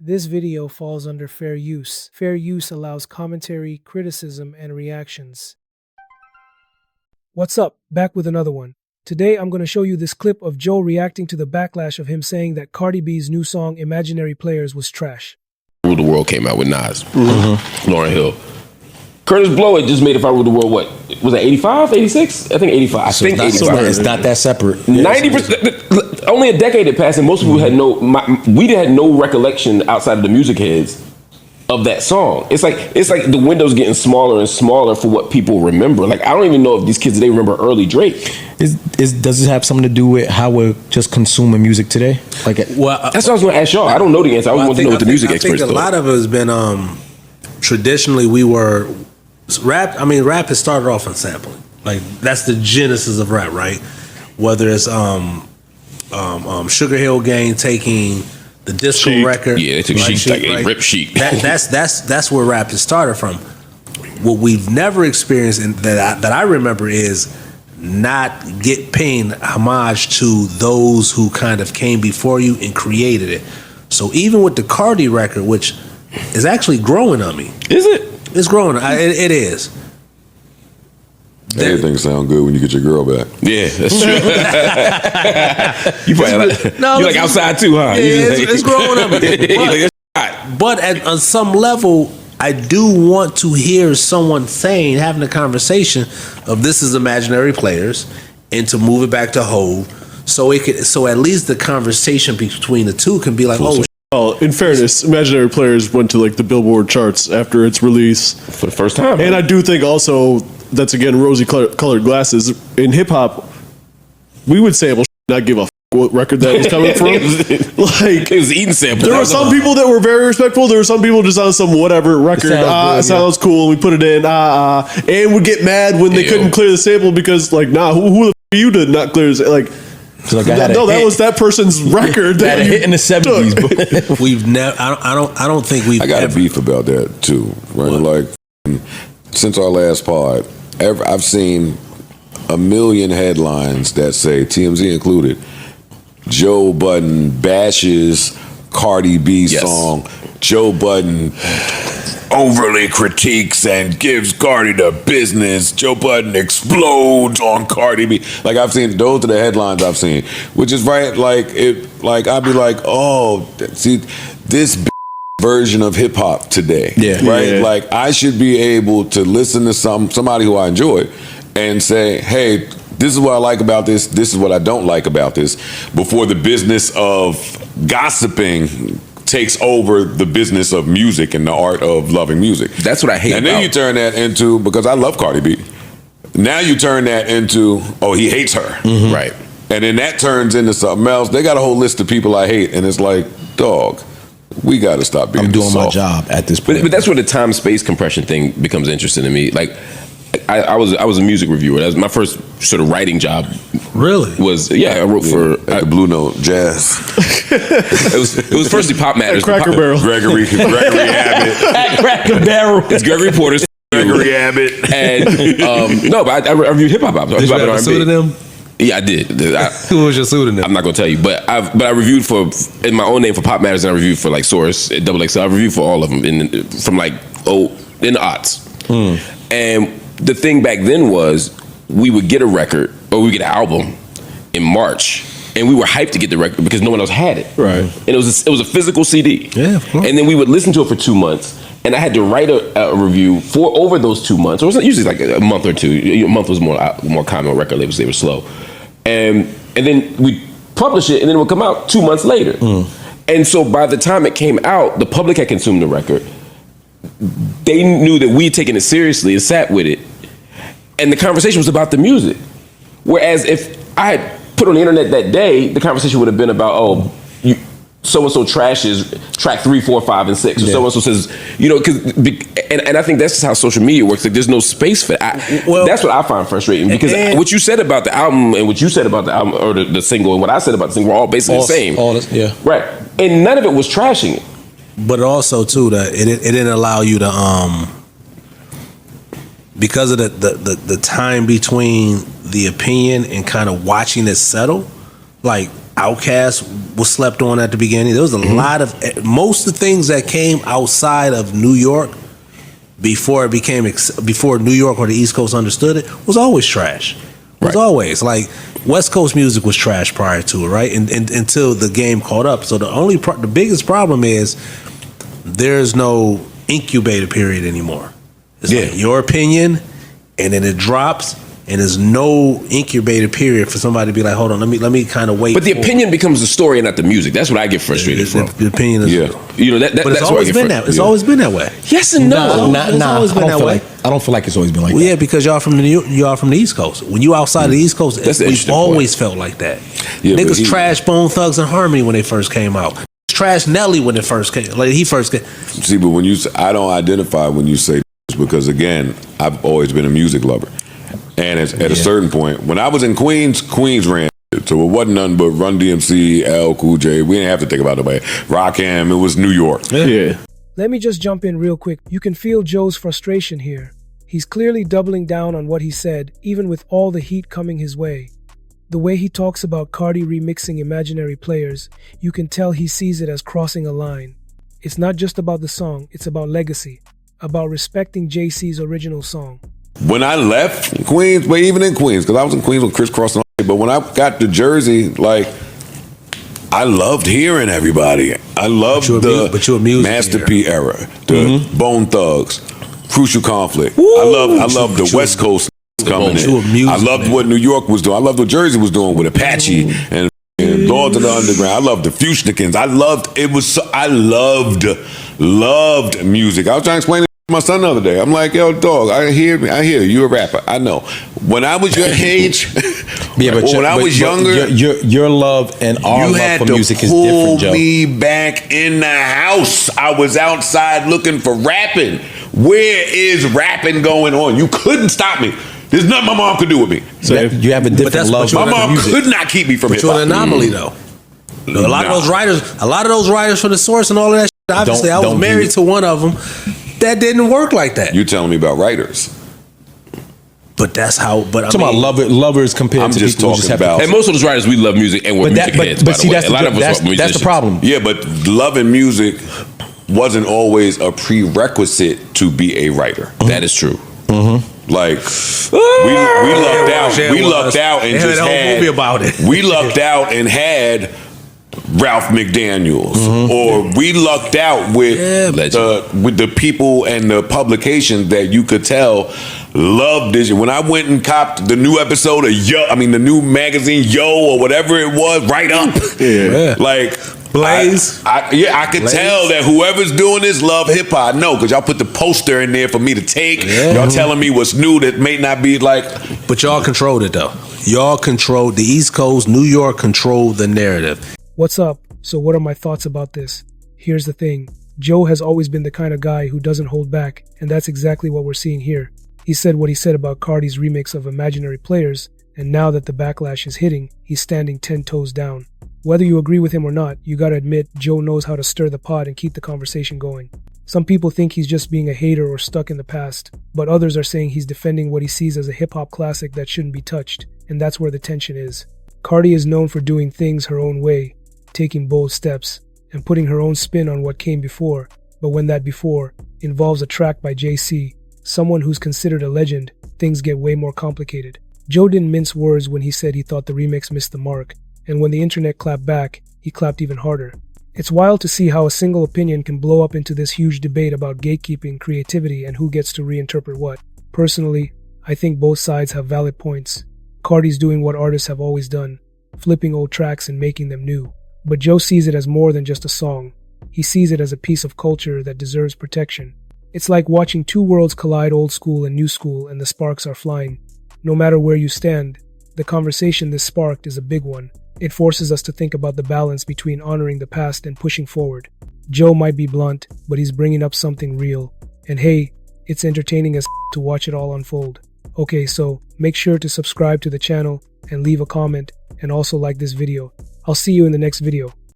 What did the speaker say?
This video falls under fair use. Fair use allows commentary, criticism, and reactions. What's up? Back with another one. Today I'm going to show you this clip of Joe reacting to the backlash of him saying that Cardi B's new song Imaginary Players was trash. Rule the World came out with Nas, Lauryn Hill. Curtis Blow had just made If I Rule the World, what? Was that 85, 86? I think 85. I think 85. It's not that separate. 90%, only a decade had passed and most people had we had no recollection outside of the music heads of that song. It's like the window's getting smaller and smaller for what people remember. Like, I don't even know if these kids today remember early Drake. Does it have something to do with how we're just consuming music today? Like, that's what I was going to ask y'all. I don't know the answer. I want to know what the music experts thought. A lot of it has been traditionally we were rap. I mean, rap has started off on sampling. Like, that's the genesis of rap, right? Whether it's Sugar Hill Gang taking the disco Chic. record, yeah, they took Chic, like a rip Chic. That's where rap has started from. What we've never experienced, and that I remember, is not paying homage to those who kind of came before you and created it. So even with the Cardi record, which is actually growing on me, is it? It's growing. It is. Everything sound good when you get your girl back. Yeah, that's true. You probably like outside too, huh? Yeah, it's growing on me. But on some level, I do want to hear someone having a conversation of this is Imaginary Players, and to move it back to Hov, so at least the conversation between the two can be like, oh. Well, in fairness, Imaginary Players went to like the Billboard charts after its release for the first time, and I do think also that's again rosy colored glasses. In hip hop, we would sample, not give a what record that was coming from. Like, it was eating samples. There were some people that were very respectful. There were some people just on some whatever record. It sounds cool. We put it in. And would get mad when they couldn't clear the sample because, like, nah, who the f you did not clear the like. So like that was that person's record. That hit in the 70s. We've never. I don't think we've. I got a beef about that too. Right, like since our last pod, I've seen a million headlines that say, TMZ included, Joe Budden bashes Cardi B song. Joe Budden overly critiques and gives Cardi the business. Joe Budden explodes on Cardi B. Like, I've seen, those are the headlines I've seen, which is right. Like, I'd be like, oh, see, this version of hip hop today, right? Yeah. Like, I should be able to listen to somebody who I enjoy and say, hey, this is what I like about this. This is what I don't like about this. Before the business of gossiping takes over the business of music and the art of loving music. That's what I hate. And then you turn that into, because I love Cardi B, now you turn that into, oh, he hates her. Mm-hmm. Right. And then that turns into something else. They got a whole list of people I hate, and it's like, dog, we got to stop being doing my job at this point. But that's where the time-space compression thing becomes interesting to me. Like, I was a music reviewer. That was my first sort of writing job. Really? I wrote for at the Blue Note Jazz. it was firstly Pop Matters. Cracker Barrel. Gregory Abbott. At Cracker Barrel. It's Gregory Porter's. Gregory Abbott. And no, but I reviewed hip hop albums. Did you have a pseudonym? Yeah, I did. Who was your pseudonym? I'm not gonna tell you, but I reviewed in my own name for Pop Matters, and I reviewed for like Source, XXL. I reviewed for all of them from like in the aughts. And the thing back then was we would get a record or we get an album in March, and we were hyped to get the record because no one else had it. Right. And it was a physical CD. Yeah, of course. And then we would listen to it for 2 months, and I had to write a review for over those 2 months. Or it was usually like a month or two. A month was more common on record labels. They were slow. And then we publish it, and then it would come out 2 months later. And so by the time it came out, the public had consumed the record. They knew that we had taken it seriously and sat with it. And the conversation was about the music. Whereas if I had put on the internet that day, the conversation would have been about, so-and-so trashes track 3, 4, 5, and 6. Or so-and-so says, and I think that's just how social media works. Like, there's no space for that. That's what I find frustrating, because what you said about the album and what you said about the album, or the single, and what I said about the single were all basically the same. Right. And none of it was trashing it. But also, too, that it didn't allow you to, because of the time between the opinion and kind of watching it settle, like, Outkast was slept on at the beginning. There was a lot of most of the things that came outside of New York before it became before New York or the East Coast understood it was always trash. It was always like West Coast music was trash prior to it, right? And until the game caught up. So the biggest problem is there's no incubator period anymore. It's like your opinion, and then it drops. And there's no incubator period for somebody to be like, hold on, let me kind of wait. But the opinion becomes the story and not the music. That's what I get frustrated from. The opinion is, you know, that's it's always been that. It's always been that way. Yes and no. It's always been that way. I don't feel like it's always been like Well, that. yeah, because y'all from the East Coast. When you outside of the East Coast, we've always felt like that. Yeah, Niggas trash Bone Thugs and Harmony when they first came out. Trash Nelly when it first came. Like he first came. See, but when you say, I don't identify when you say this because again, I've always been a music lover. And at a certain point, when I was in Queens ran it. So it wasn't nothing but Run DMC, L, Cool J. We didn't have to think about nobody. Rakim, it was New York. Yeah. Let me just jump in real quick. You can feel Joe's frustration here. He's clearly doubling down on what he said, even with all the heat coming his way. The way he talks about Cardi remixing Imaginary Players, you can tell he sees it as crossing a line. It's not just about the song, it's about legacy, about respecting JC's original song. When I left Queens, but even in Queens, because I was in Queens with Chris Cross and all, but when I got to Jersey, like, I loved hearing everybody. I loved the Master P era, the Bone Thugs, Crucial Conflict. I loved the West Coast coming in. I loved what New York was doing. I loved what Jersey was doing with Apache and Lords of the Underground. I loved the Fushnikins. I loved music. I was trying to explain it to my son the other day. I'm like, yo, dog, I hear you a rapper. I know. When I was your age, when I was younger, your love and our love for music is different, Joe. You had to pull me back in the house. I was outside looking for rapping. Where is rapping going on? You couldn't stop me. There's nothing my mom could do with me. So you have a different love. My mom could not keep me from hip hop. You're an anomaly, though. A lot of those writers from the Source and all of that shit, obviously, I was married to one of them. That didn't work like that. You telling me about writers? But that's how. But I'm talking about lovers compared I'm to just people who talking just have about. And most of those writers, we love music and we're music heads. But see, that's the problem. Yeah, but loving music wasn't always a prerequisite to be a writer. That is true. Like we lucked out and just had movie about it. We lucked out and had Ralph McDaniels, or we lucked out with the people and the publications that you could tell loved this. When I went and copped the new episode of the new magazine Yo or whatever it was, Right Up, like Blaze. I could tell that whoever's doing this love hip hop. No, because y'all put the poster in there for me to take. Y'all telling me what's new that may not be like. But y'all controlled it though. Y'all controlled the East Coast. New York controlled the narrative. What's up? So what are my thoughts about this? Here's the thing. Joe has always been the kind of guy who doesn't hold back, and that's exactly what we're seeing here. He said what he said about Cardi's remix of Imaginary Players, and now that the backlash is hitting, he's standing 10 toes down. Whether you agree with him or not, you gotta admit Joe knows how to stir the pot and keep the conversation going. Some people think he's just being a hater or stuck in the past, but others are saying he's defending what he sees as a hip-hop classic that shouldn't be touched, and that's where the tension is. Cardi is known for doing things her own way, taking bold steps, and putting her own spin on what came before, but when that before involves a track by JC, someone who's considered a legend, things get way more complicated. Joe didn't mince words when he said he thought the remix missed the mark, and when the internet clapped back, he clapped even harder. It's wild to see how a single opinion can blow up into this huge debate about gatekeeping, creativity, and who gets to reinterpret what. Personally, I think both sides have valid points. Cardi's doing what artists have always done, flipping old tracks and making them new. But Joe sees it as more than just a song. He sees it as a piece of culture that deserves protection. It's like watching two worlds collide, old school and new school, and the sparks are flying. No matter where you stand, the conversation this sparked is a big one. It forces us to think about the balance between honoring the past and pushing forward. Joe might be blunt, but he's bringing up something real. And hey, it's entertaining as to watch it all unfold. Okay, so make sure to subscribe to the channel and leave a comment, and also like this video. I'll see you in the next video.